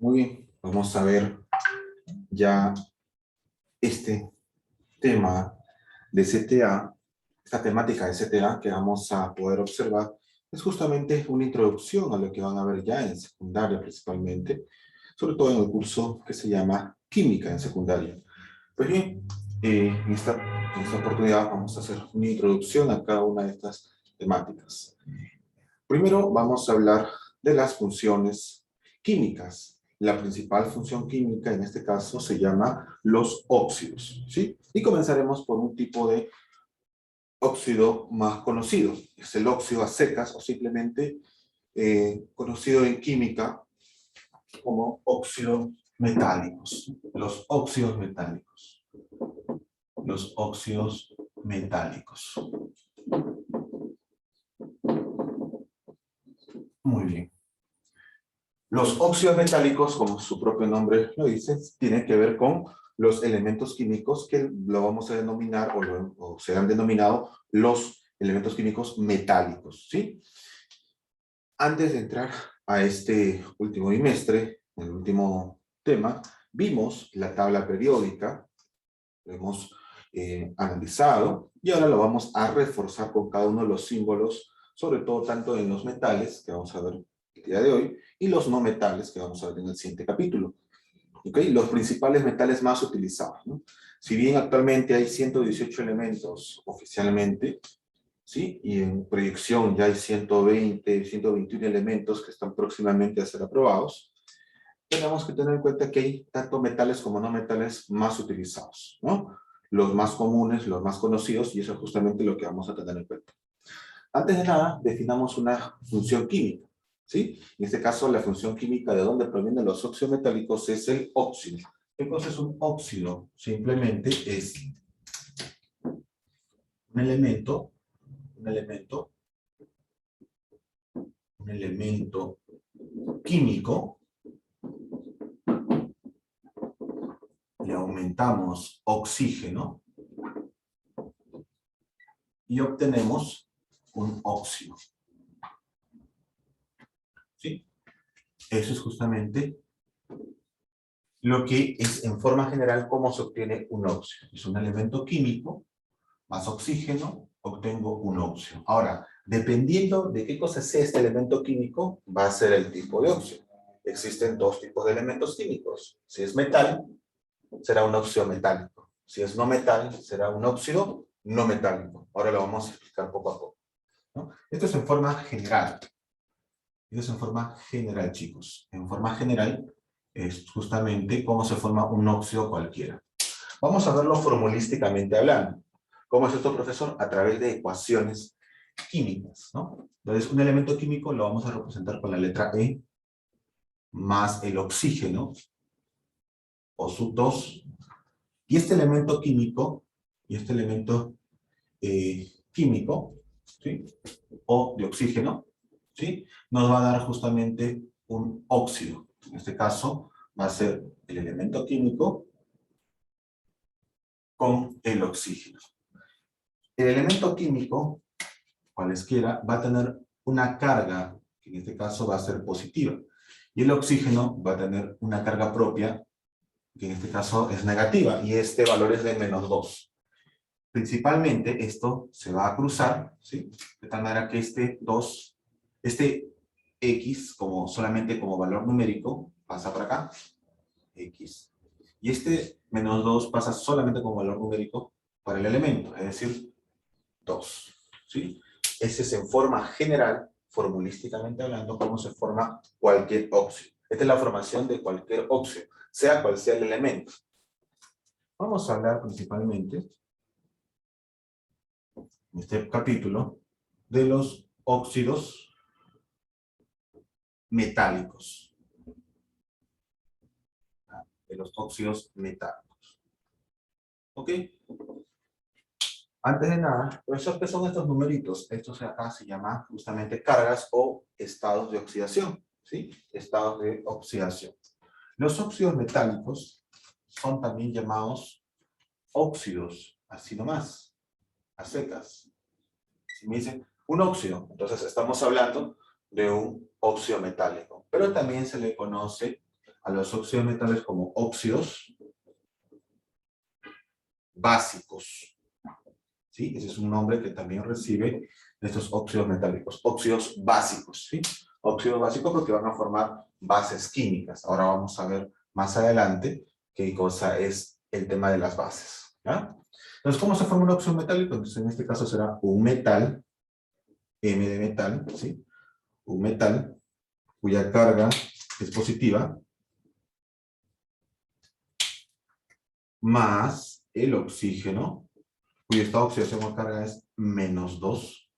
Muy bien, vamos a ver ya este tema de CTA, esta temática de CTA que vamos a poder observar, es justamente una introducción a lo que van a ver ya en secundaria principalmente, sobre todo en el curso que se llama Química en secundaria. Pues bien, en esta oportunidad vamos a hacer una introducción a cada una de estas temáticas. Primero vamos a hablar de las funciones químicas. La principal función química en este caso se llama los óxidos, ¿sí? Y comenzaremos por un tipo de óxido más conocido. Es el óxido a secas o simplemente conocido en química como óxidos metálicos. Los óxidos metálicos. Los óxidos metálicos. Muy bien. Los óxidos metálicos, como su propio nombre lo dice, tienen que ver con los elementos químicos que lo vamos a denominar o serán denominados los elementos químicos metálicos, ¿sí? Antes de entrar a este último bimestre, el último tema, vimos la tabla periódica, lo hemos analizado y ahora lo vamos a reforzar con cada uno de los símbolos, sobre todo tanto en los metales, que vamos a ver el día de hoy, y los no metales, que vamos a ver en el siguiente capítulo. ¿Okay? Los principales metales más utilizados, ¿no? Si bien actualmente hay 118 elementos oficialmente, ¿sí? Y en proyección ya hay 120, 121 elementos que están próximamente a ser aprobados, tenemos que tener en cuenta que hay tanto metales como no metales más utilizados, ¿no? Los más comunes, los más conocidos, y eso es justamente lo que vamos a tener en cuenta. Antes de nada, definamos una función química, ¿sí? En este caso, la función química de donde provienen los óxidos metálicos es el óxido. Entonces, un óxido simplemente es un elemento, un elemento, un elemento químico. Le aumentamos oxígeno y obtenemos un óxido. ¿Sí? Eso es justamente lo que es en forma general cómo se obtiene un óxido. Es un elemento químico, más oxígeno, obtengo un óxido. Ahora, dependiendo de qué cosa sea este elemento químico, va a ser el tipo de óxido. Existen dos tipos de elementos químicos. Si es metal, será un óxido metálico. Si es no metal, será un óxido no metálico. Ahora lo vamos a explicar poco a poco, ¿no? Esto es en forma general. Esto es en forma general, chicos. En forma general es justamente cómo se forma un óxido cualquiera. Vamos a verlo formulísticamente hablando. ¿Cómo es esto, profesor? A través de ecuaciones químicas, ¿no? Entonces, un elemento químico lo vamos a representar con la letra E más el oxígeno, o sub 2. Y este elemento químico, químico, ¿sí? O de oxígeno, ¿sí? Nos va a dar justamente un óxido. En este caso, va a ser el elemento químico con el oxígeno. El elemento químico, cualesquiera, va a tener una carga, que en este caso va a ser positiva. Y el oxígeno va a tener una carga propia, que en este caso es negativa, y este valor es de -2. Principalmente esto se va a cruzar, ¿sí? De tal manera que este X, solamente como valor numérico, pasa para acá, X. Y este -2 pasa solamente como valor numérico para el elemento, es decir, 2. ¿Sí? Ese es en forma general, formulísticamente hablando, cómo se forma cualquier óxido. Esta es la formación de cualquier óxido, sea cual sea el elemento. Vamos a hablar principalmente, en este capítulo, de los óxidos metálicos. De los óxidos metálicos. ¿Ok? Antes de nada, profesor, ¿qué son estos numeritos? Estos acá se llaman justamente cargas o estados de oxidación, ¿sí? Estados de oxidación. Los óxidos metálicos son también llamados óxidos, así nomás, a secas. Si me dicen un óxido, entonces estamos hablando de un óxido metálico, pero también se le conoce a los óxidos metales como óxidos básicos. ¿Sí? Ese es un nombre que también recibe estos óxidos metálicos, óxidos básicos. ¿Sí? Óxidos básicos porque van a formar bases químicas. Ahora vamos a ver más adelante qué cosa es el tema de las bases. ¿Ya? Entonces, ¿cómo se forma un óxido metálico? Entonces, en este caso será un metal, M de metal, ¿sí? Un metal cuya carga es positiva, más el oxígeno, cuyo estado de oxidación o carga es -2,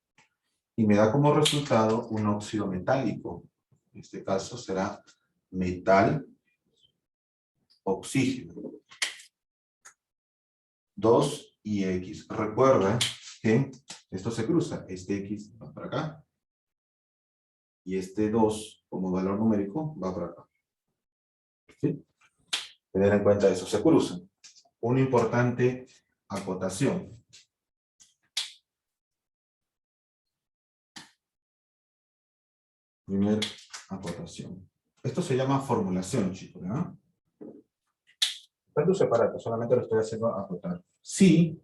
y me da como resultado un óxido metálico. En este caso será metal, oxígeno. 2 y X. Recuerda que esto se cruza. Este X va para acá. Y este 2, como valor numérico, va para acá. ¿Sí? Tener en cuenta eso. Se cruzan. Una importante acotación. Primera acotación. Esto se llama formulación, chicos, ¿no? Tanto separado, solamente lo estoy haciendo acotar. Si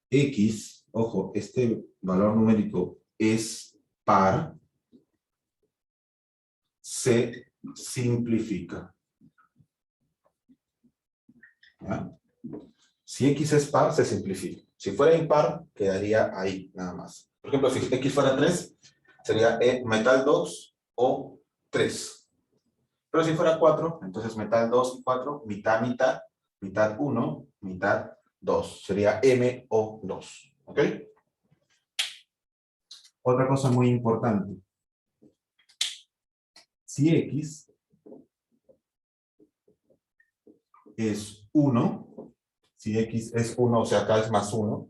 X, ojo, este valor numérico es par, se simplifica. ¿Ya? Si X es par, se simplifica. Si fuera impar, quedaría ahí, nada más. Por ejemplo, si X fuera 3, sería metal 2 o 3. Pero si fuera 4, entonces metal 2 y 4, mitad, mitad, mitad 1, mitad 2. Sería MO2. ¿Ok? Otra cosa muy importante. Si X es 1, si X es 1, o sea, acá es más 1,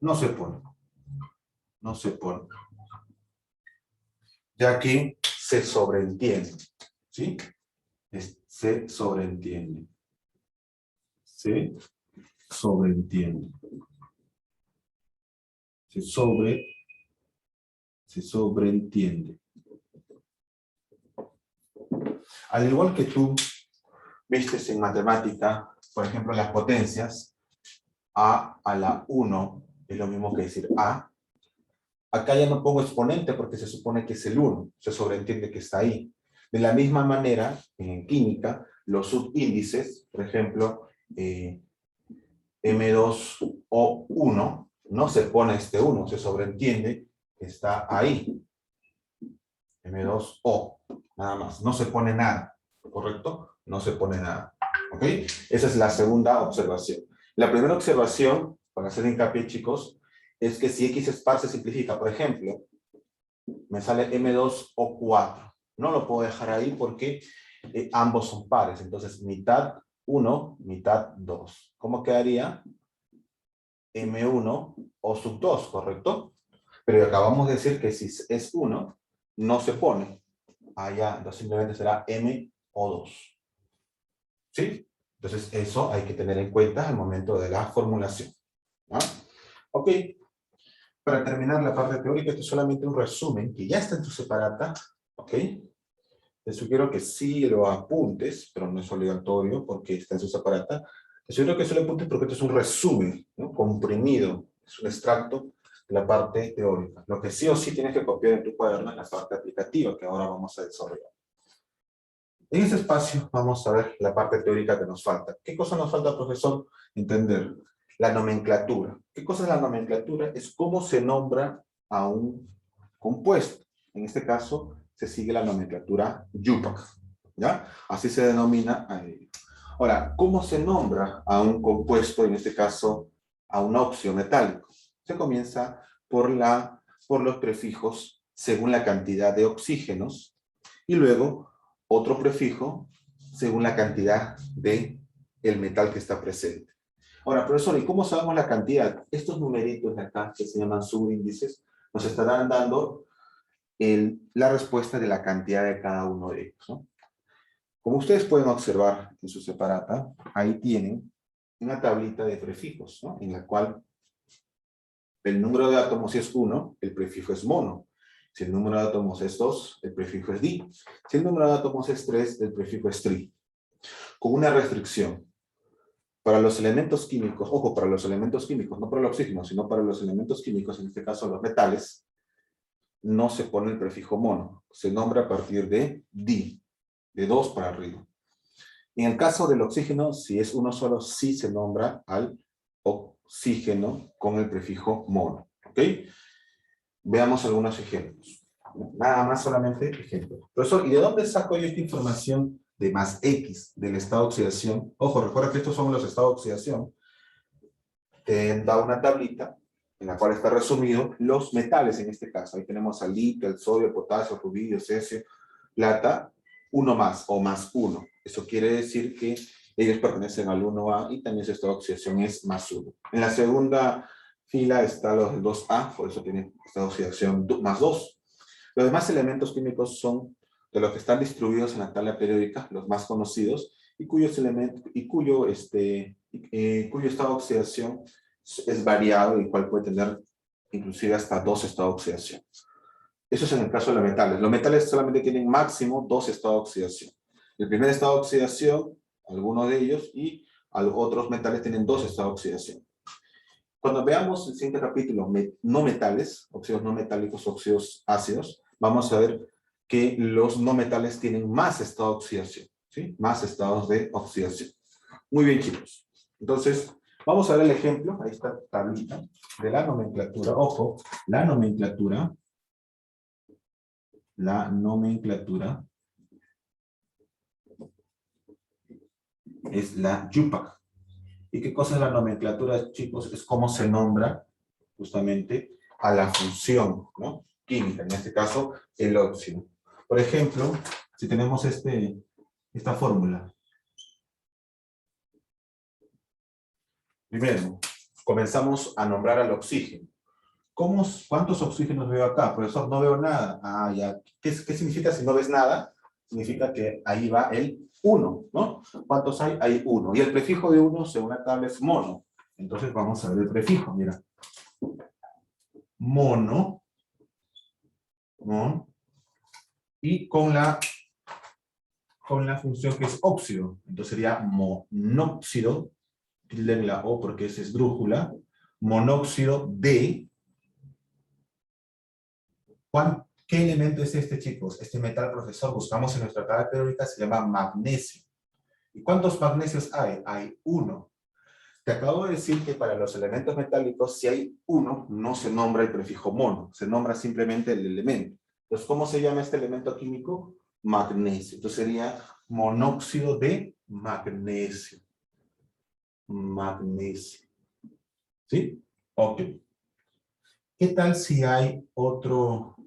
no se pone. No se pone. Ya que se sobreentiende. ¿Sí? Se sobreentiende. Se sobreentiende. Se sobreentiende. Al igual que tú vistes en matemática, por ejemplo, las potencias, a la 1 es lo mismo que decir a. Acá ya no pongo exponente porque se supone que es el 1, se sobreentiende que está ahí. De la misma manera, en química, los subíndices, por ejemplo, M2O1, no se pone este 1, se sobreentiende que está ahí. M2O, nada más, no se pone nada, ¿correcto? No se pone nada, ¿ok? Esa es la segunda observación. La primera observación, para hacer hincapié, chicos, es que si X es par se simplifica. Por ejemplo, me sale M2O4. No lo puedo dejar ahí porque ambos son pares. Entonces, mitad 1, mitad 2. ¿Cómo quedaría? M1 o sub 2, ¿correcto? Pero acabamos de decir que si es 1, no se pone. Allá, entonces simplemente será M o 2. ¿Sí? Entonces, eso hay que tener en cuenta al momento de la formulación. ¿No? Ok. Para terminar la parte teórica, esto es solamente un resumen que ya está en tu separata, ¿ok? Te sugiero que sí lo apuntes, pero no es obligatorio porque está en su separata. Te sugiero que sí lo apuntes porque esto es un resumen, ¿no? Comprimido, es un extracto de la parte teórica. Lo que sí o sí tienes que copiar en tu cuaderno es la parte aplicativa que ahora vamos a desarrollar. En ese espacio vamos a ver la parte teórica que nos falta. ¿Qué cosa nos falta, profesor? Entender la nomenclatura. ¿Qué cosa es la nomenclatura? Es cómo se nombra a un compuesto. En este caso, se sigue la nomenclatura YUPAC. ¿Ya? Así se denomina a ello. Ahora, ¿cómo se nombra a un compuesto, en este caso, a un óxido metálico? Se comienza por los prefijos según la cantidad de oxígenos y luego otro prefijo según la cantidad de el metal que está presente. Ahora, profesor, ¿y cómo sabemos la cantidad? Estos numeritos de acá, que se llaman subíndices, nos estarán dando la respuesta de la cantidad de cada uno de ellos, ¿no? Como ustedes pueden observar en su separata, ahí tienen una tablita de prefijos, ¿no? En la cual el número de átomos, si es 1, el prefijo es mono. Si el número de átomos es 2, el prefijo es di. Si el número de átomos es 3, el prefijo es tri. Con una restricción. Para los elementos químicos, ojo, para los elementos químicos, no para el oxígeno, sino para los elementos químicos, en este caso los metales, no se pone el prefijo mono. Se nombra a partir de di, de 2 para arriba. En el caso del oxígeno, si es uno solo, sí se nombra al oxígeno con el prefijo mono. ¿Ok? Veamos algunos ejemplos. Nada más solamente ejemplos. Profesor, ¿y de dónde saco yo esta información de más X del estado de oxidación? Ojo, recuerda que estos son los estados de oxidación. Te da una tablita en la cual está resumido los metales en este caso. Ahí tenemos al litio, el sodio, el potasio, el rubidio, cesio, plata, uno más o más uno. Eso quiere decir que ellos pertenecen al 1A y también su estado de oxidación es más 1. En la segunda fila está los del 2A, por eso tiene estado de oxidación más 2. Los demás elementos químicos son de los que están distribuidos en la tabla periódica, los más conocidos, y cuyo estado de oxidación es variado, el cual puede tener inclusive hasta 2 estados de oxidación. Eso es en el caso de los metales. Los metales solamente tienen máximo 2 estados de oxidación. El primer estado de oxidación, algunos de ellos, y otros metales tienen 2 estados de oxidación. Cuando veamos el siguiente capítulo, no metales, óxidos no metálicos, óxidos ácidos, vamos a ver que los no metales tienen más estados de oxidación, ¿sí? Más estados de oxidación. Muy bien, chicos. Entonces, vamos a ver el ejemplo. Ahí está la tablita de la nomenclatura. Ojo, la nomenclatura es la YUPAC. ¿Y qué cosa es la nomenclatura, chicos? Es cómo se nombra justamente a la función, ¿no?, química, en este caso el óxido. Por ejemplo, si tenemos esta fórmula. Primero, comenzamos a nombrar al oxígeno. ¿Cuántos oxígenos veo acá? Profesor, no veo nada. Ah, ya. ¿Qué significa si no ves nada? Significa que ahí va el 1, ¿no? ¿Cuántos hay? Hay 1. Y el prefijo de 1, según la tabla, es mono. Entonces vamos a ver el prefijo, mira. Mono. ¿No? Y con la función que es óxido. Entonces sería monóxido, tilde en la O porque es esdrújula, monóxido de... ¿Qué elemento es este, chicos? Este metal, profesor, buscamos en nuestra tabla periódica, se llama magnesio. ¿Y cuántos magnesios hay? Hay 1. Te acabo de decir que para los elementos metálicos, si hay 1, no se nombra el prefijo mono, se nombra simplemente el elemento. Entonces, ¿cómo se llama este elemento químico? Magnesio. Entonces sería monóxido de magnesio. Magnesio. ¿Sí? Ok. ¿Qué tal si hay otro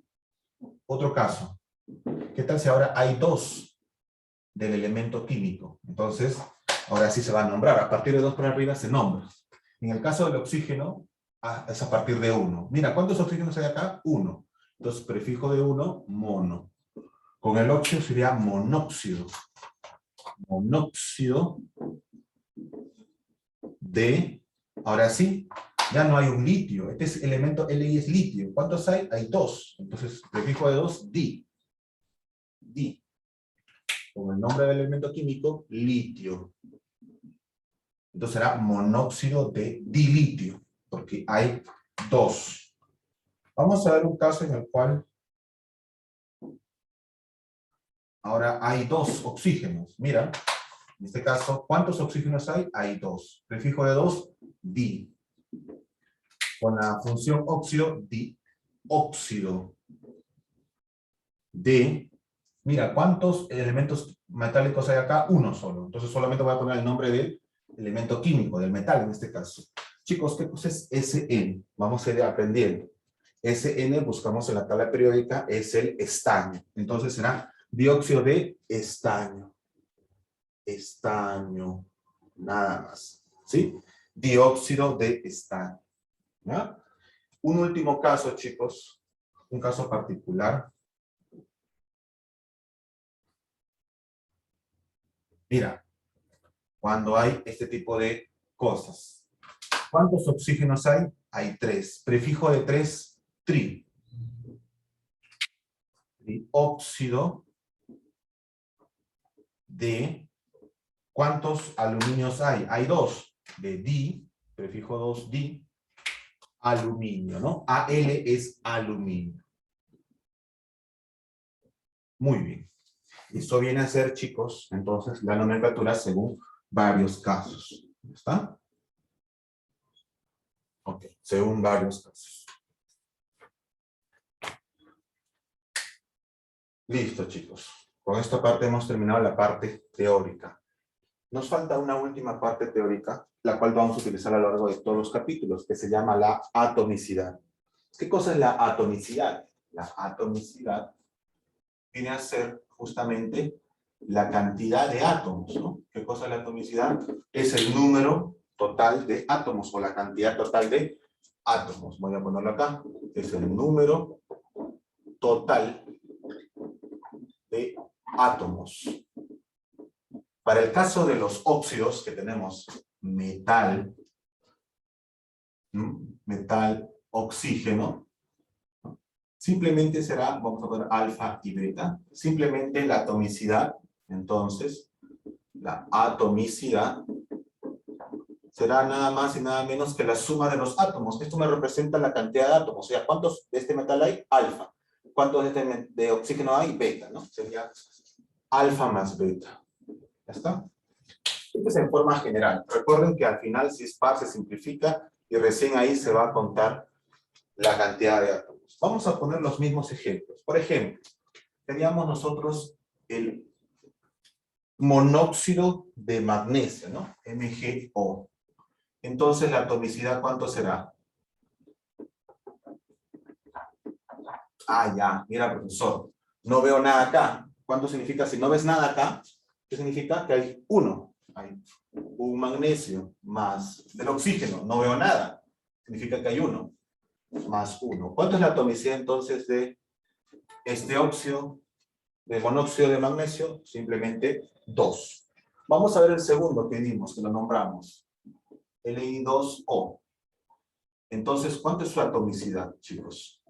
caso? ¿Qué tal si ahora hay 2 del elemento químico? Entonces, ahora sí se va a nombrar. A partir de 2 para arriba se nombra. En el caso del oxígeno, es a partir de 1. Mira, ¿cuántos oxígenos hay acá? 1. Entonces, prefijo de 1, mono. Con el óxido sería monóxido. Monóxido de... Ahora sí, ya no hay un litio. Este es elemento Li es litio. ¿Cuántos hay? Hay 2. Entonces, prefijo de 2, di. Di. Con el nombre del elemento químico, litio. Entonces será monóxido de dilitio, porque hay 2. Vamos a ver un caso en el cual ahora hay 2 oxígenos. Mira, en este caso, ¿cuántos oxígenos hay? Hay 2. Prefijo de 2, di. Con la función óxido, dióxido de... Mira, ¿cuántos elementos metálicos hay acá? 1 solo. Entonces solamente voy a poner el nombre del elemento químico, del metal en este caso. Chicos, ¿qué cosa es Sn? Vamos a ir aprendiendo. Sn, buscamos en la tabla periódica, es el estaño. Entonces será dióxido de estaño. Estaño. Nada más. ¿Sí? Dióxido de estaño. ¿Ya? Un último caso, chicos. Un caso particular. Mira, cuando hay este tipo de cosas. ¿Cuántos oxígenos hay? Hay 3. Prefijo de 3, tri. Dióxido de... ¿Cuántos aluminios hay? Hay dos. De di, prefijo 2, di, aluminio, ¿no? Al es aluminio. Muy bien. Esto viene a ser, chicos, entonces, la nomenclatura según varios casos. ¿Está? Ok, según varios casos. Listo, chicos. Con esta parte hemos terminado la parte teórica. Nos falta una última parte teórica, la cual vamos a utilizar a lo largo de todos los capítulos, que se llama la atomicidad. ¿Qué cosa es la atomicidad? La atomicidad viene a ser justamente la cantidad de átomos, ¿no? ¿Qué cosa es la atomicidad? Es el número total de átomos, o la cantidad total de átomos. Voy a ponerlo acá. Es el número total de átomos. Para el caso de los óxidos, que tenemos metal, metal, oxígeno, simplemente será, vamos a poner alfa y beta, simplemente la atomicidad, entonces, la atomicidad será nada más y nada menos que la suma de los átomos. Esto me representa la cantidad de átomos, o sea, ¿cuántos de este metal hay? Alfa. ¿Cuántos de oxígeno hay? Beta, ¿no? Sería alfa más beta. ¿Ya está? Esto es en forma general. Recuerden que al final, si es par, se simplifica y recién ahí se va a contar la cantidad de átomos. Vamos a poner los mismos ejemplos. Por ejemplo, teníamos nosotros el monóxido de magnesio, ¿no? MgO. Entonces, la atomicidad, ¿cuánto será? Ah, ya, mira, profesor. No veo nada acá. ¿Cuánto significa? Si no ves nada acá, ¿qué significa? Que hay uno. Hay un magnesio más del oxígeno. No veo nada. Significa que hay uno. Más uno. ¿Cuánto es la atomicidad entonces de este óxido, de monóxido de magnesio? Simplemente 2. Vamos a ver el segundo que dimos, que lo nombramos. Li2O. Entonces, ¿cuánto es su atomicidad, chicos?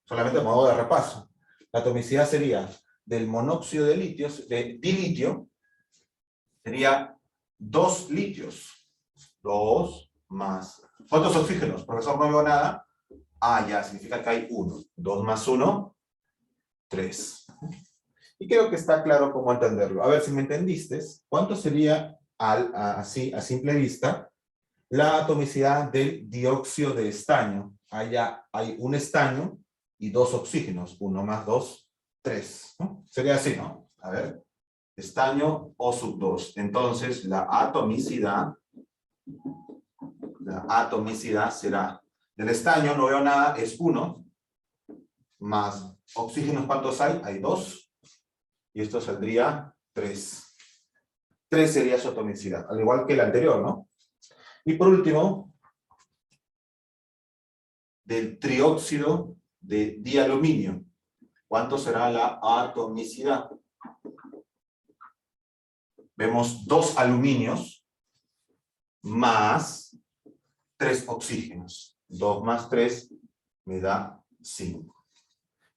Solamente a modo de repaso. La atomicidad sería del monóxido de litio, de dilitio, sería 2 litios. 2 más... ¿Cuántos oxígenos? Profesor, no veo nada. Ah, ya, significa que hay 1. 2 más 1, 3. Y creo que está claro cómo entenderlo. A ver, si me entendiste, ¿cuánto sería, así, a simple vista, la atomicidad del dióxido de estaño? Allá hay un estaño y 2 oxígenos. 1 más 2, 3. ¿No? Sería así, ¿no? A ver. Estaño O sub 2. Entonces, la atomicidad será del estaño, no veo nada, es 1, más oxígenos, ¿cuántos hay? Hay 2. Y esto saldría 3. 3 sería su atomicidad, al igual que el anterior, ¿no? Y por último, del trióxido de dialuminio. ¿Cuánto será la atomicidad? Vemos 2 aluminios más 3 oxígenos. 2 más 3 me da 5.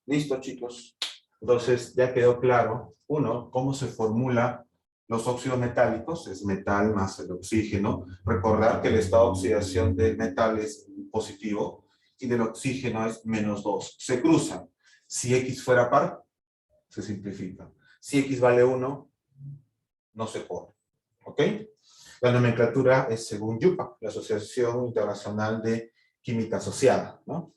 ¿Listo, chicos? Entonces, ya quedó claro, uno, cómo se formula los óxidos metálicos, es metal más el oxígeno. Recordar que el estado de oxidación del metal es positivo y del oxígeno es -2. Se cruzan. Si X fuera par, se simplifica. Si X vale 1, no se pone. ¿Ok? La nomenclatura es según YUPA, la Asociación Internacional de Química Asociada, ¿no?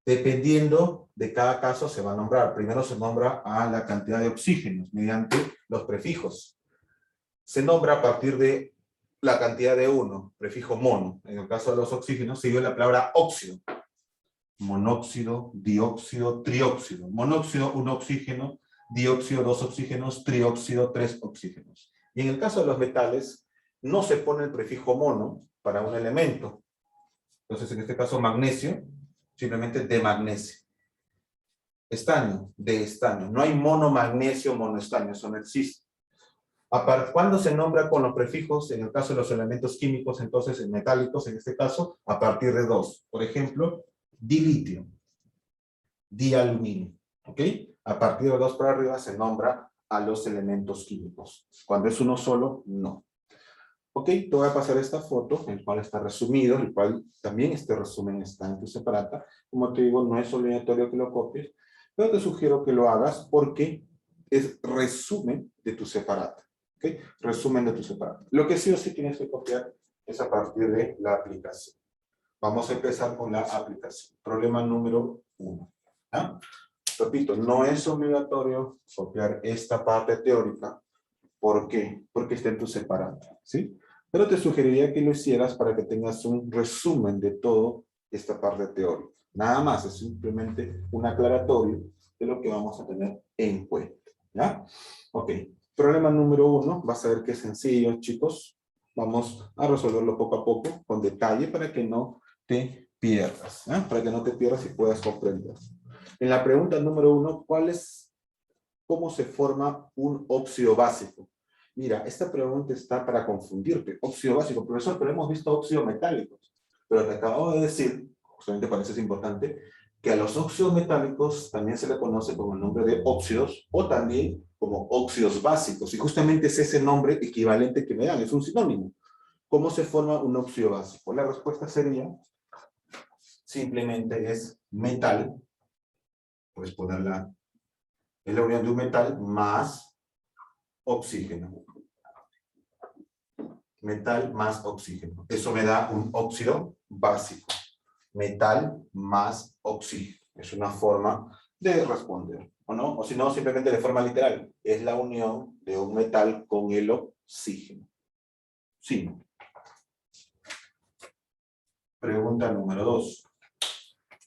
Dependiendo de cada caso se va a nombrar. Primero se nombra a la cantidad de oxígenos mediante los prefijos. Se nombra a partir de la cantidad de 1, prefijo mono. En el caso de los oxígenos sigue la palabra óxido. Monóxido, dióxido, trióxido. Monóxido, 1 oxígeno. Dióxido, 2 oxígenos. Trióxido, 3 oxígenos. Y en el caso de los metales, no se pone el prefijo mono para un elemento. Entonces, en este caso, magnesio, simplemente de magnesio. Estaño, de estaño. No hay monomagnesio, monoestaño, eso no existe. ¿Cuándo se nombra con los prefijos? En el caso de los elementos químicos, entonces en metálicos, en este caso, a partir de 2. Por ejemplo, dilitio. dialuminio. ¿Ok? A partir de 2 para arriba se nombra a los elementos químicos. Cuando es uno solo, no. Ok, te voy a pasar esta foto, el cual está resumido, el cual también este resumen está en tu separata. Como te digo, no es obligatorio que lo copies, pero te sugiero que lo hagas porque es resumen de tu separata. ¿Ok? Resumen de tu separata. Lo que sí o sí tienes que copiar es a partir de la aplicación. Vamos a empezar con la aplicación. Problema número 1. ¿Ah? Repito, no es obligatorio copiar esta parte teórica. ¿Por qué? Porque está en tu separata, ¿sí? Pero te sugeriría que lo hicieras para que tengas un resumen de toda esta parte teórica. Nada más, es simplemente un aclaratorio de lo que vamos a tener en cuenta, ¿ya? Ok, problema número 1, vas a ver que es sencillo, chicos. Vamos a resolverlo poco a poco, con detalle, para que no te pierdas, ¿eh? Para que no te pierdas y puedas comprender. En la pregunta número 1, ¿cómo se forma un óxido básico? Mira, esta pregunta está para confundirte. Óxido básico, profesor, pero hemos visto óxidos metálicos. Pero te acabo de decir, justamente para eso es importante, que a los óxidos metálicos también se le conoce con el nombre de óxidos o también como óxidos básicos. Y justamente es ese nombre equivalente que me dan, es un sinónimo. ¿Cómo se forma un óxido básico? La respuesta sería, simplemente es metal. Puedes ponerla, es la unión de un metal más oxígeno. Metal más oxígeno. Eso me da un óxido básico. Metal más oxígeno. Es una forma de responder, ¿o no? O si no, simplemente de forma literal. Es la unión de un metal con el oxígeno. Sí. Pregunta número 2.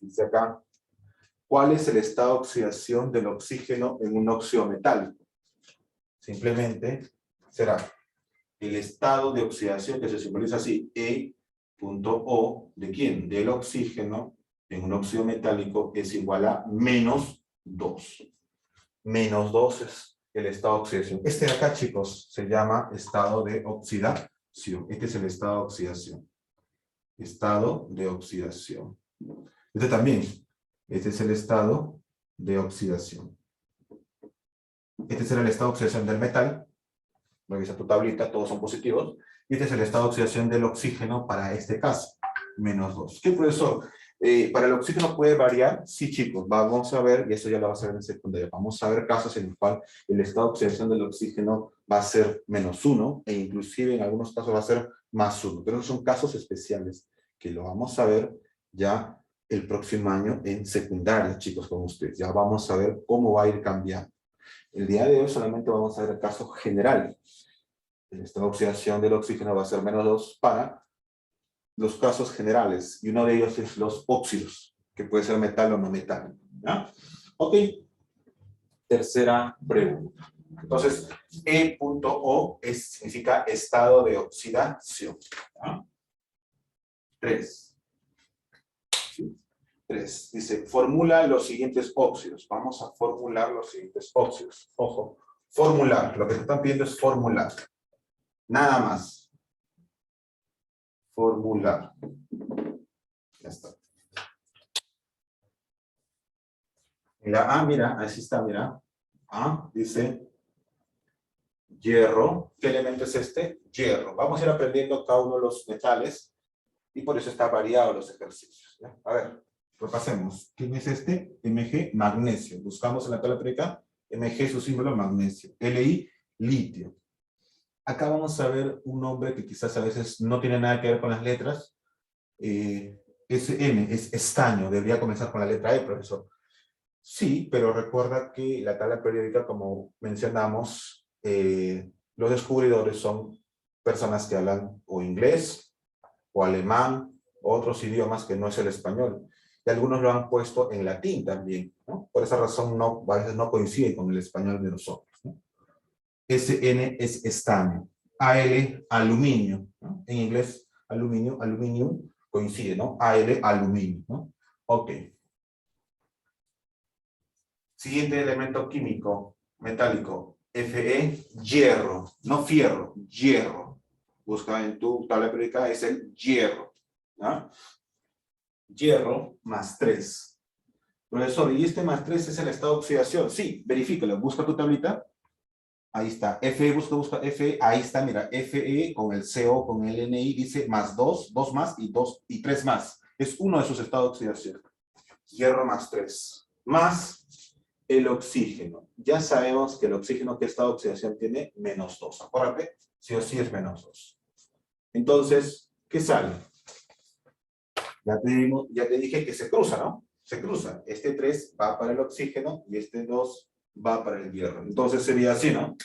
Dice acá, ¿cuál es el estado de oxidación del oxígeno en un óxido metálico? Simplemente será el estado de oxidación que se simboliza así, E.O, ¿de quién? Del oxígeno en un óxido metálico es igual a -2. -2 es el estado de oxidación. Este de acá, chicos, se llama estado de oxidación. Este es el estado de oxidación. Estado de oxidación. Este también. Este es el estado de oxidación. Este será el estado de oxidación del metal. Revisa tu tablita, todos son positivos. Y este es el estado de oxidación del oxígeno para este caso, -2. ¿Qué, profesor? ¿Para el oxígeno puede variar? Sí, chicos, vamos a ver, y eso ya lo vas a ver en secundaria, vamos a ver casos en los cuales el estado de oxidación del oxígeno va a ser -1, e inclusive en algunos casos va a ser +1. Pero esos son casos especiales, que lo vamos a ver ya el próximo año en secundaria, chicos, con ustedes. Ya vamos a ver cómo va a ir cambiando. El día de hoy solamente vamos a ver el caso general. El estado de oxidación del oxígeno va a ser -2 para los casos generales, y uno de ellos es los óxidos, que puede ser metal o no metal. ¿Ya? Ok. Tercera pregunta. Entonces, E.O significa estado de oxidación. ¿Ya? 3. 3. Dice, formula los siguientes óxidos. Vamos a formular los siguientes óxidos. Ojo, formular. Lo que te están pidiendo es formular. Nada más. Formular. Ya está. Mira, mira, así está, mira. Dice hierro. ¿Qué elemento es este? Hierro. Vamos a ir aprendiendo cada uno de los metales y por eso está variado los ejercicios. ¿Ya? A ver, repasemos. ¿Quién es este? Mg, magnesio. Buscamos en la tabla periódica Mg, su símbolo, magnesio. Li, litio. Acá vamos a ver un nombre que quizás a veces no tiene nada que ver con las letras. Sn es estaño. Debería comenzar con la letra E, profesor. Sí, pero recuerda que la tabla periódica, como mencionamos, los descubridores son personas que hablan o inglés, o alemán, o otros idiomas que no es el español. Y algunos lo han puesto en latín también, ¿no? Por esa razón a veces no coincide con el español de nosotros, ¿no? Sn es estaño. Al, aluminio, ¿no? En inglés, aluminio, aluminium, coincide, ¿no? Al, aluminio, ¿no? Ok. Siguiente elemento químico, metálico, Fe, hierro, no fierro, hierro. Busca en tu tabla periódica, es el hierro. ¿Ya? Hierro más 3. Profesor, ¿y este más 3 es el estado de oxidación? Sí, verifícalo, busca tu tablita. Ahí está, Fe, busca Fe, ahí está, mira, Fe con el CO, con el Ni, dice más 2, 2 más y 2 y 3 más. Es uno de sus estados de oxidación. Hierro más 3, más el oxígeno. Ya sabemos que el oxígeno, ¿qué estado de oxidación tiene? Menos 2. Acuérdate, sí o sí es menos 2. Entonces, ¿qué sale? Ya te dije que se cruza, ¿no? Se cruza. Este 3 va para el oxígeno y este 2 va para el hierro. Entonces sería así, ¿no?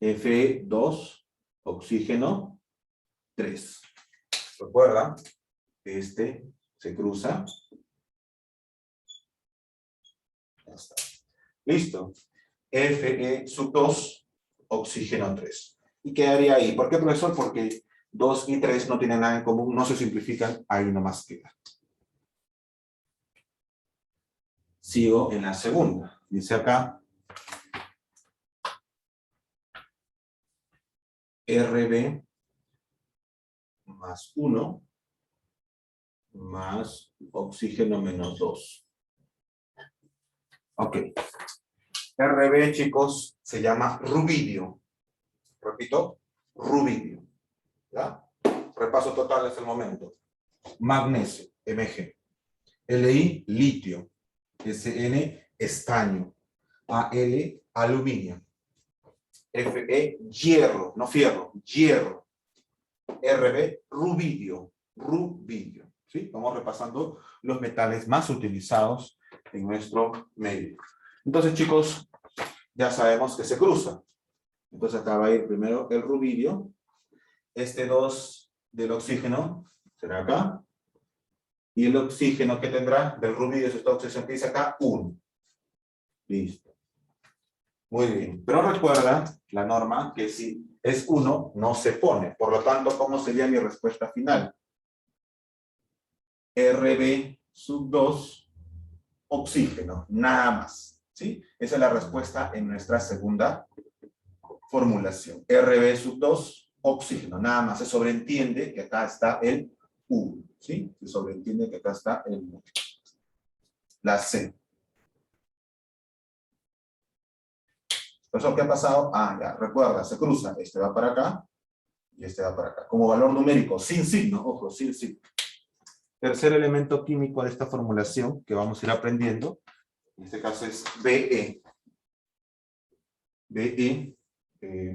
Fe2, oxígeno 3. Recuerda, este se cruza. Ya está. Listo. Fe2, oxígeno 3. Y quedaría ahí. ¿Por qué, profesor? Porque 2 y 3 no tienen nada en común, no se simplifican, ahí nomás queda. Sigo en la segunda. Dice acá, Rb más 1 más oxígeno menos 2. Ok. Rb, chicos, se llama rubidio. Repito, rubidio. ¿Ya? Repaso total hasta el momento. Magnesio, Mg. Li, litio. Sn, estaño. Al, aluminio. Fe, hierro, no fierro, hierro. Rb, rubidio, rubidio. ¿Sí? Vamos repasando los metales más utilizados en nuestro medio. Entonces, chicos, ya sabemos que se cruza. Entonces acá va a ir primero el rubidio. Este 2 del oxígeno será acá. Y el oxígeno que tendrá del rubidio, su estado de oxidación, que dice acá, 1. Listo. Muy bien. Pero recuerda la norma que si es 1, no se pone. Por lo tanto, ¿cómo sería mi respuesta final? Rb sub 2, oxígeno. Nada más. ¿Sí? Esa es la respuesta en nuestra segunda formulación. Rb sub 2, oxígeno. Nada más. Se sobreentiende que acá está el 1. ¿Sí? Se sobreentiende que acá está el 1. La C. Entonces, ¿qué ha pasado? Ah, ya, recuerda, se cruza. Este va para acá y este va para acá. Como valor numérico, sin signo, ojo, sin signo. Tercer elemento químico de esta formulación que vamos a ir aprendiendo, en este caso es Be. Be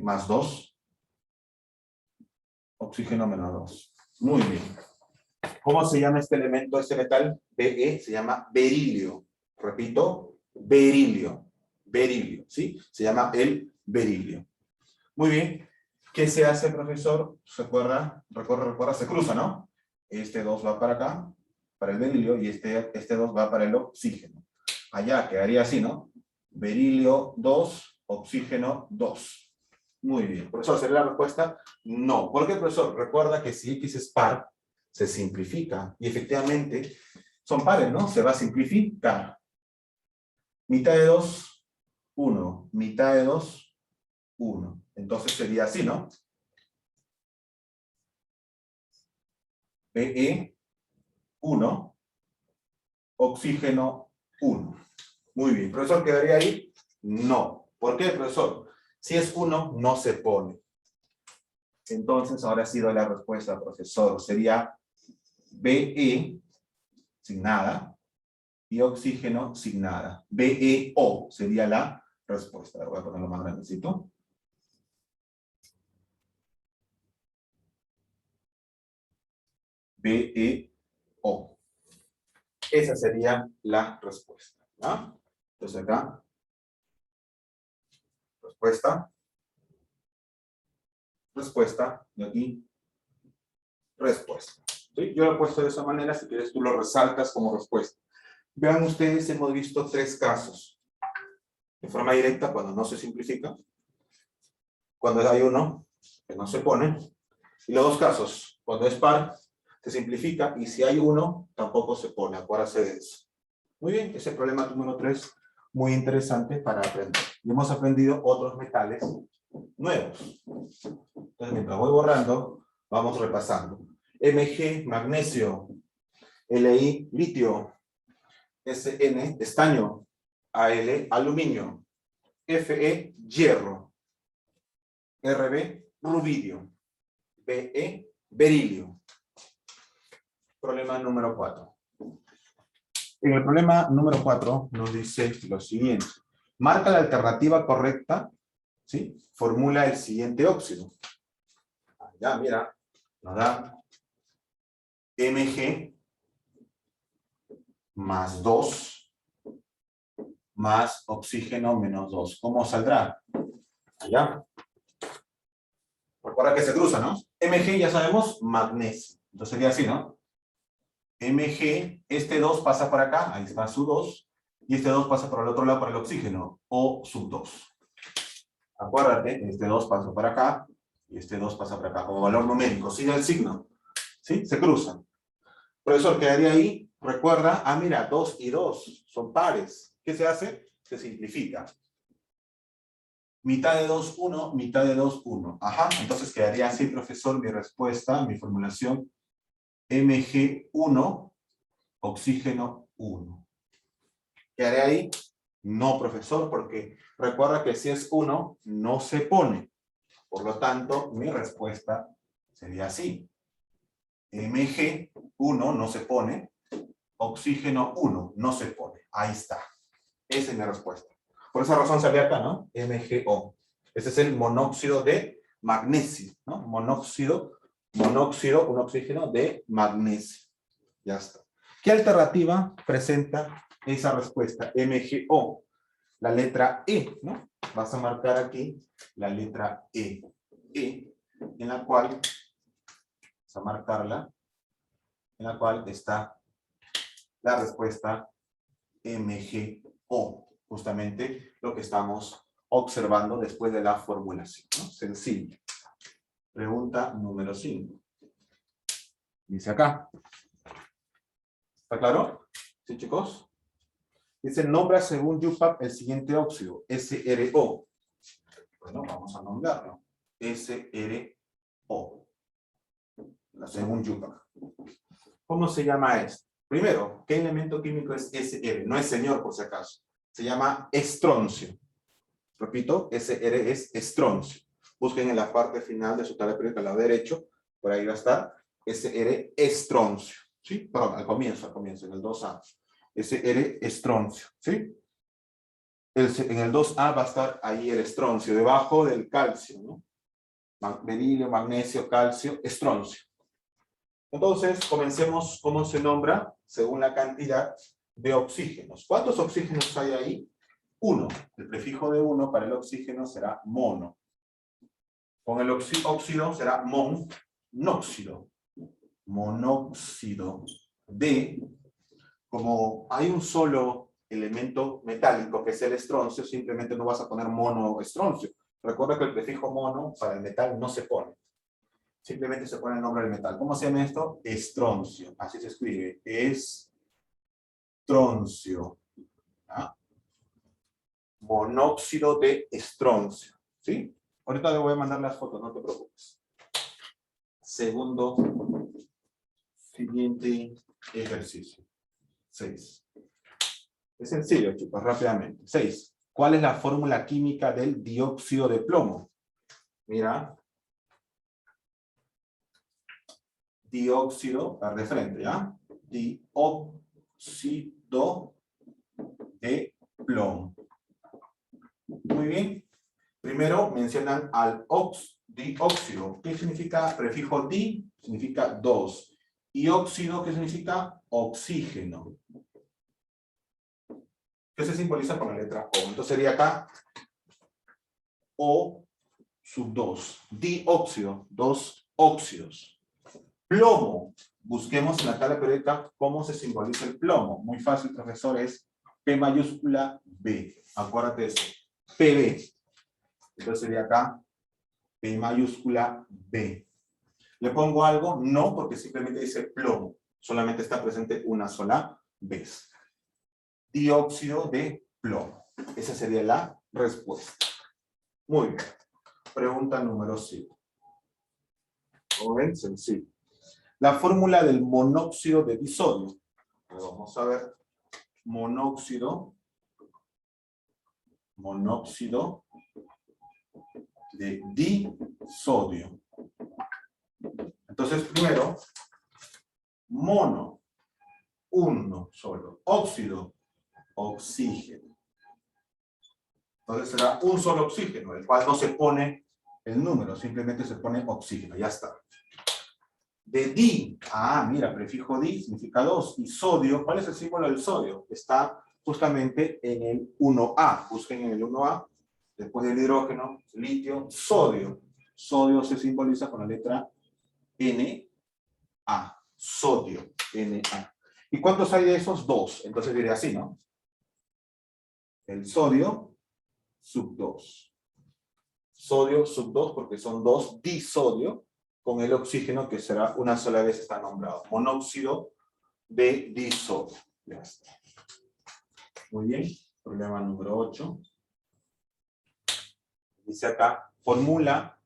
más 2, oxígeno menos 2. Muy bien. ¿Cómo se llama este elemento, este metal? Be se llama berilio. Repito, berilio. Berilio, ¿sí? Se llama el berilio. Muy bien. ¿Qué se hace, profesor? Recuerda, se cruza, ¿no? Este 2 va para acá, para el berilio, y este 2 va para el oxígeno. Allá quedaría así, ¿no? Berilio 2, oxígeno 2. Muy bien. Profesor, ¿sería la respuesta? No. ¿Por qué, profesor? Recuerda que si X es par, se simplifica. Y efectivamente, son pares, ¿no? Se va a simplificar. Mitad de 2, 1. Mitad de 2, 1. Entonces sería así, ¿no? Be 1, oxígeno 1. Muy bien. ¿Profesor, quedaría ahí? No. ¿Por qué, profesor? Si es 1, no se pone. Entonces, ahora ha sido la respuesta, profesor. Sería Be sin nada y oxígeno sin nada. BeO sería la respuesta. Voy a ponerlo más grandecito. BeO. Esa sería la respuesta. ¿Ya? Entonces acá, respuesta, y aquí, respuesta. ¿Sí? Yo lo he puesto de esa manera, si quieres tú lo resaltas como respuesta. Vean ustedes, hemos visto 3 casos. De forma directa, cuando no se simplifica. Cuando hay uno que no se pone. Y los 2 casos, cuando es par, se simplifica, y si hay uno, tampoco se pone. Acuérdense de eso. Muy bien, ese problema número 3, muy interesante para aprender. Y hemos aprendido otros metales nuevos. Entonces, mientras voy borrando, vamos repasando. Mg, magnesio. Li, litio. Sn, estaño. Al, aluminio. Fe, hierro. Rb, rubidio. Be, berilio. Problema número 4. En el problema número 4 nos dice lo siguiente. Marca la alternativa correcta, ¿sí? Formula el siguiente óxido. Ya, mira, nos da Mg más 2 más oxígeno menos 2. ¿Cómo saldrá? Allá. Recuerda que se cruza, ¿no? Mg ya sabemos, magnesio. Entonces sería así, ¿no? Mg, este 2 pasa por acá, ahí está su 2, y este 2 pasa por el otro lado para el oxígeno, O sub 2. Acuérdate, este 2 pasa por acá, y este 2 pasa por acá, como valor numérico, sigue el signo, ¿sí? Se cruzan. Profesor, quedaría ahí, recuerda, mira, 2 y 2 son pares. ¿Qué se hace? Se simplifica. Mitad de 2, 1, mitad de 2, 1. Ajá, entonces quedaría así, profesor, mi respuesta, mi formulación, Mg1, oxígeno 1. ¿Quedaré ahí? No, profesor, porque recuerda que si es 1, no se pone. Por lo tanto, mi respuesta sería así. Mg1 no se pone, oxígeno 1 no se pone. Ahí está. Esa es mi respuesta. Por esa razón sale acá, ¿no? MgO. Ese es el monóxido de magnesio, ¿no? Monóxido, un oxígeno de magnesio. Ya está. ¿Qué alternativa presenta esa respuesta? MgO. La letra E, ¿no? Vas a marcar aquí la letra E. E, en la cual, vas a marcarla, en la cual está la respuesta MgO. Justamente lo que estamos observando después de la formulación, ¿no? Sencillo. Pregunta número 5. Dice acá. ¿Está claro? ¿Sí, chicos? Dice, nombra según UPAP el siguiente óxido, SRO. Bueno, vamos a nombrarlo. SRO. Según UPAP. ¿Cómo se llama esto? Primero, ¿qué elemento químico es SR? No es señor, por si acaso. Se llama estroncio. Repito, SR es estroncio. Busquen en la parte final de su tabla periódica al lado derecho. Por ahí va a estar. SR estroncio. ¿Sí? Perdón, al comienzo, en el 2A. SR estroncio. ¿Sí? En el 2A va a estar ahí el estroncio, debajo del calcio, ¿no? Berilio, magnesio, calcio, estroncio. Entonces, comencemos cómo se nombra según la cantidad de oxígenos. ¿Cuántos oxígenos hay ahí? 1. El prefijo de 1 para el oxígeno será mono. Con el óxido será monóxido. Monóxido de, como hay un solo elemento metálico que es el estroncio, simplemente no vas a poner monoestroncio. Recuerda que el prefijo mono para el metal no se pone. Simplemente se pone el nombre del metal. ¿Cómo se llama esto? Estroncio. Así se escribe. Estroncio. ¿Ah? Monóxido de estroncio. ¿Sí? Ahorita le voy a mandar las fotos, no te preocupes. Siguiente ejercicio. 6. Es sencillo, chicos, rápidamente. 6. ¿Cuál es la fórmula química del dióxido de plomo? Mira. Dióxido, de frente, ¿ya? Dióxido de plomo. Muy bien. Primero mencionan al dióxido. ¿Qué significa prefijo di? Significa 2. Y óxido, ¿qué significa? Oxígeno. ¿Qué se simboliza con la letra O? Entonces sería acá O sub 2. Dióxido, 2 óxidos. Plomo. Busquemos en la tabla periódica cómo se simboliza el plomo. Muy fácil, profesor, es P mayúscula B. Acuérdate de eso. PB. Entonces sería acá P mayúscula B. ¿Le pongo algo? No, porque simplemente dice plomo. Solamente está presente una sola vez. Dióxido de plomo. Esa sería la respuesta. Muy bien. Pregunta número 5. Como ven, sencillo. La fórmula del monóxido de disodio. Vamos a ver. Monóxido de disodio. Entonces, primero, mono, uno solo. Óxido, oxígeno. Entonces será un solo oxígeno, el cual no se pone el número, simplemente se pone oxígeno, ya está. De di, mira, prefijo di significa 2. Y sodio, ¿cuál es el símbolo del sodio? Está justamente en el 1A. Busquen en el 1A, después del hidrógeno, litio, sodio. Sodio se simboliza con la letra Na. Sodio, Na. ¿Y cuántos hay de esos? 2. Entonces diré así, ¿no? El sodio sub 2. Sodio sub 2 porque son 2 disodio con el oxígeno que será una sola vez está nombrado. Monóxido de disodio. Ya está. Muy bien. Problema número 8. Dice acá, formula,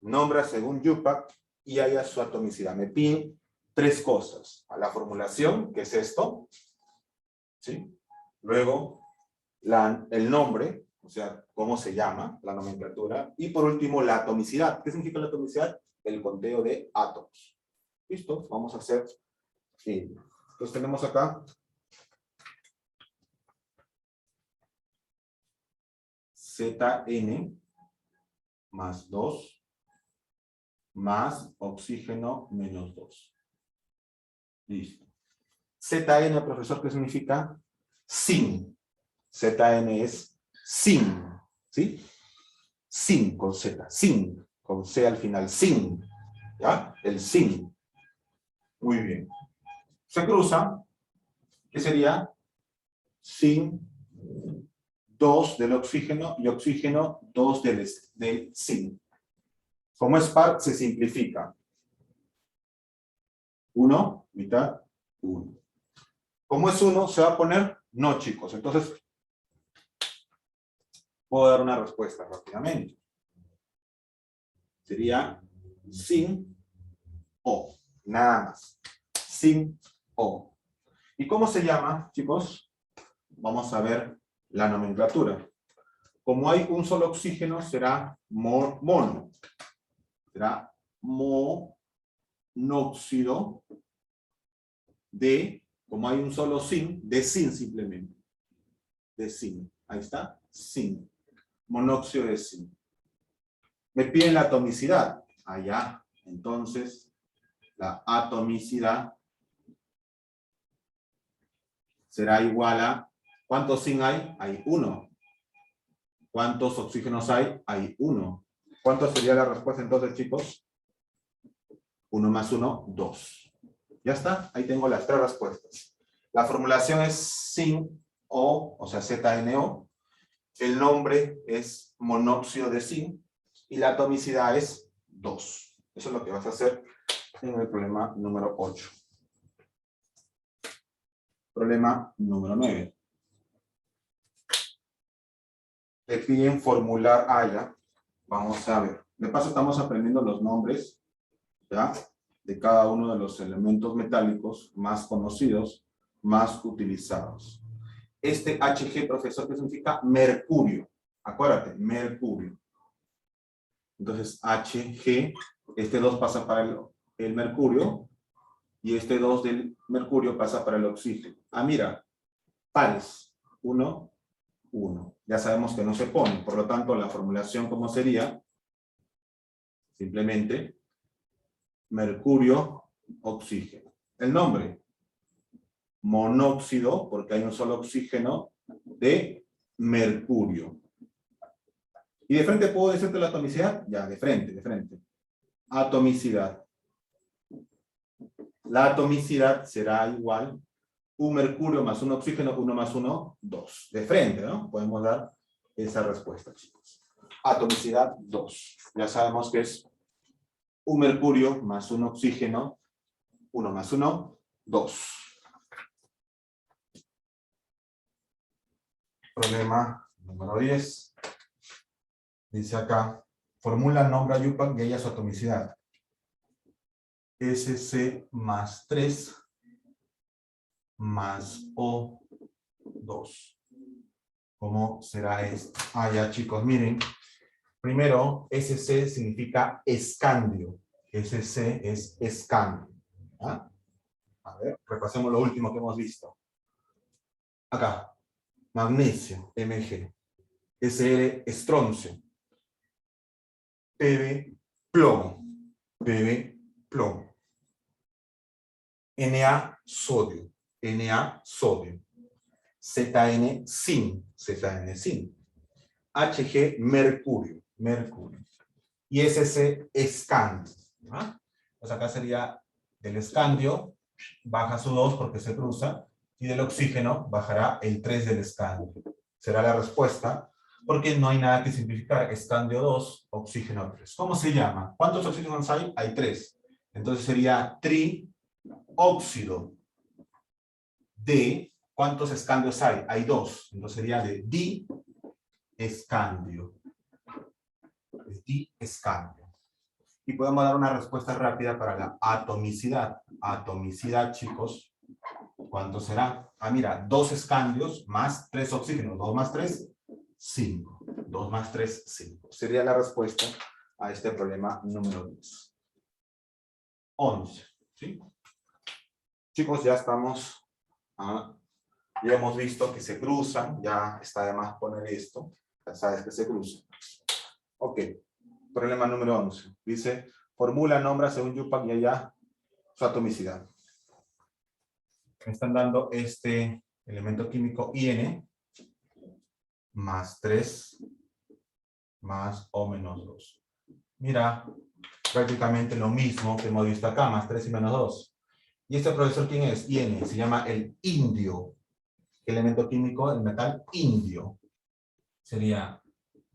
nombra según Yupac y haya su atomicidad. Me piden 3 cosas. A la formulación, que es esto, ¿sí? Luego, el nombre, o sea, cómo se llama, la nomenclatura. Y por último, la atomicidad. ¿Qué significa la atomicidad? El conteo de átomos. ¿Listo? Vamos a hacer. Sí. Entonces tenemos acá. Zn más 2 más oxígeno menos 2. Listo. Zn, profesor, ¿qué significa? Sin. Zn es sin. ¿Sí? Sin con Z. Sin. Con C al final. Sin. ¿Ya? El sin. Muy bien. Se cruza. ¿Qué sería? Sin 2 del oxígeno y oxígeno 2 del zinc. Como es par, se simplifica. 1, mitad, 1. Como es 1, se va a poner no, chicos. Entonces, puedo dar una respuesta rápidamente. Sería sin O. Nada más. Sin O. ¿Y cómo se llama, chicos? Vamos a ver la nomenclatura. Como hay un solo oxígeno, será mono. Será monóxido de, como hay un solo zinc, de zinc simplemente. De zinc. Ahí está. Zinc. Monóxido de zinc. Me piden la atomicidad. Allá. Entonces, la atomicidad será igual a, ¿cuántos zinc hay? Hay 1. ¿Cuántos oxígenos hay? Hay 1. ¿Cuánto sería la respuesta entonces, chicos? 1 más 1, 2. Ya está, ahí tengo las 3 respuestas. La formulación es ZnO, o sea, ZnO. El nombre es monóxido de zinc. Y la atomicidad es 2. Eso es lo que vas a hacer en el problema número 8. Problema número 9. Te piden formular AYA. Vamos a ver. De paso estamos aprendiendo los nombres, ¿ya?, de cada uno de los elementos metálicos más conocidos, más utilizados. Este Hg, profesor, ¿qué significa? Mercurio. Acuérdate, mercurio. Entonces, Hg, este 2 pasa para el mercurio, y este 2 del mercurio pasa para el oxígeno. Mira, pares. 1, 1. Ya sabemos que no se pone, por lo tanto, la formulación, ¿cómo sería? Simplemente mercurio, oxígeno. El nombre, monóxido, porque hay un solo oxígeno, de mercurio. ¿Y de frente puedo decirte la atomicidad? Ya, de frente, de frente. Atomicidad. La atomicidad será igual, un mercurio más un oxígeno, 1 más 1, 2. De frente, ¿no? Podemos dar esa respuesta, chicos. Atomicidad 2. Ya sabemos que es un mercurio más un oxígeno, 1 más 1, 2. Problema número 10. Dice acá, formula, nombra Yupac y halla su atomicidad. SC más 3 más O2. ¿Cómo será esto? Ah, ya, chicos, miren. Primero, SC significa escandio. SC es escandio. ¿Ah? A ver, repasemos lo último que hemos visto. Acá, magnesio, Mg. Sr, estroncio. Pb, plomo. Pb, plomo. Na, sodio. Na, sodio. Zn, zinc. Zn, zinc. Hg, mercurio. Mercurio. Y SC, escandio. ¿Ah? Pues acá sería del escandio, baja su 2 porque se cruza, y del oxígeno bajará el 3 del escandio. Será la respuesta, porque no hay nada que simplificar. Escandio 2, oxígeno 3. ¿Cómo se llama? ¿Cuántos oxígenos hay? Hay 3. Entonces sería trióxido de... ¿Cuántos escandios hay? Hay 2. Entonces sería de diescandio. Diescandio. Y podemos dar una respuesta rápida para la atomicidad. Atomicidad, chicos, ¿cuánto será? Ah, mira, 2 escandios más 3 oxígenos. 2 más 3, 5. 2 más 3, 5. Sería la respuesta a este problema número 10. 11. ¿Sí? Chicos, ya estamos... ya hemos visto que se cruzan. Ya está de más poner esto. Ya sabes que se cruzan. Ok. Problema número 11. Dice, formula, nombra según Yupak y allá su atomicidad. Me están dando este elemento químico IN más 3 más O menos 2. Mira, prácticamente lo mismo que hemos visto acá, más 3 y menos 2. ¿Y este profesor quién es? IN, se llama el indio. ¿Qué elemento químico? El metal indio. Sería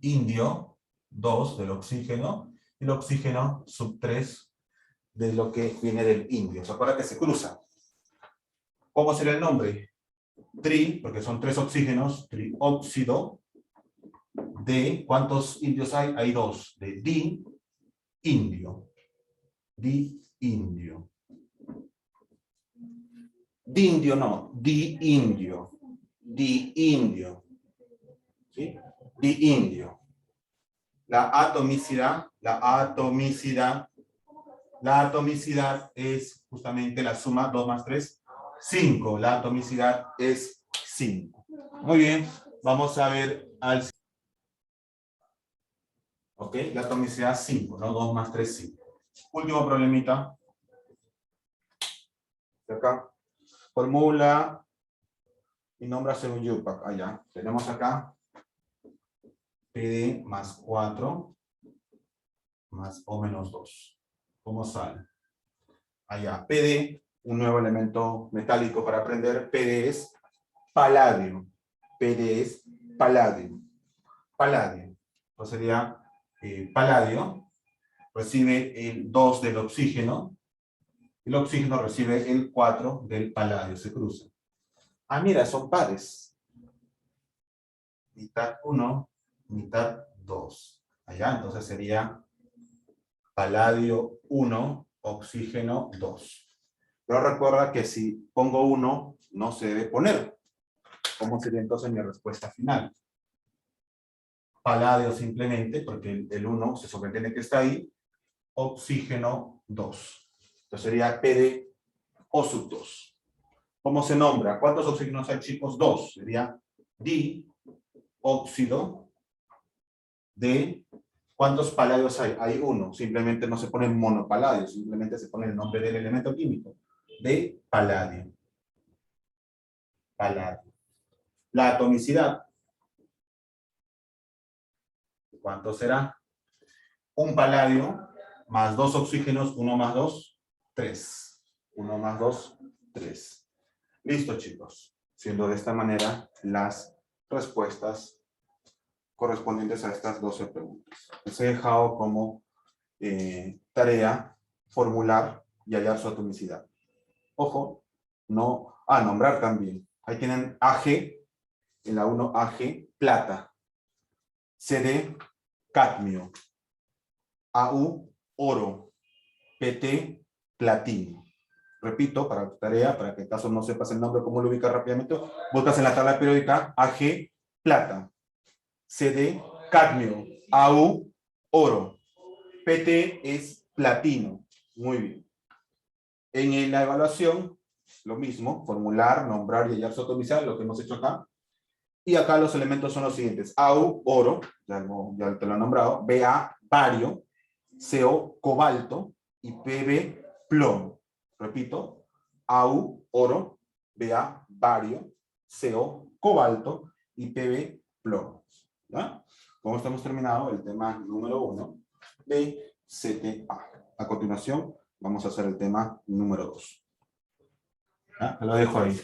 indio 2 del oxígeno, y el oxígeno sub 3 de lo que viene del indio. ¿Se acuerda que se cruza? ¿Cómo sería el nombre? Tri, porque son 3 oxígenos, trióxido, de, ¿cuántos indios hay? Hay 2, de di, indio. Di, indio. Di, indio no, di, indio. Di, indio. ¿Sí? Di, indio. La atomicidad es justamente la suma 2 más 3, 5. La atomicidad es 5. Muy bien, vamos a ver al... Ok, la atomicidad 5, ¿no? 2 más 3, 5. Último problemita. De acá. Formula y nombra según Yupak. Allá. Tenemos acá PD más 4 más O menos 2. ¿Cómo sale? Allá. PD, un nuevo elemento metálico para aprender. PD es paladio. PD es paladio. Paladio. Pues sería paladio. Recibe el 2 del oxígeno. El oxígeno recibe el 4 del paladio. Se cruza. Ah, mira, son pares. Mitad 1, mitad 2. Allá, entonces sería paladio 1, oxígeno 2. Pero recuerda que si pongo 1, no se debe poner. ¿Cómo sería entonces mi respuesta final? Paladio simplemente, porque el 1 se sobreentiende que está ahí. Oxígeno 2. Entonces sería PD O sub 2. ¿Cómo se nombra? ¿Cuántos oxígenos hay, chicos? 2. Sería dióxido de... ¿Cuántos paladios hay? Hay 1. Simplemente no se pone monopaladio, simplemente se pone el nombre del elemento químico. De paladio. Paladio. La atomicidad. ¿Cuánto será? Un paladio más 2 oxígenos, 1 más 2, 3. 1 más 2, 3. Listo, chicos. Siendo de esta manera las respuestas correspondientes a estas 12 preguntas. Les he dejado como tarea formular y hallar su atomicidad. Ojo, no... Ah, nombrar también. Ahí tienen Ag, en la 1 Ag, plata. CD, cadmio. AU, oro. PT, platino. Repito, para tu tarea, para que en caso no sepas el nombre, cómo lo ubicas rápidamente, buscas en la tabla periódica Ag, plata, Cd, cadmio, Au, oro, Pt es platino. Muy bien. En la evaluación, lo mismo, formular, nombrar y hallar su atomizar, lo que hemos hecho acá. Y acá los elementos son los siguientes. Au, oro, ya te lo he nombrado. Ba, bario. Co, cobalto. Y Pb, plomo. Repito. Au, oro. Ba, bario. Co, cobalto. Y Pb, plomo. ¿Ya? Como estamos terminado el tema número 1 de CTA. A continuación, vamos a hacer el tema número 2. ¿Ya? Te lo dejo ahí.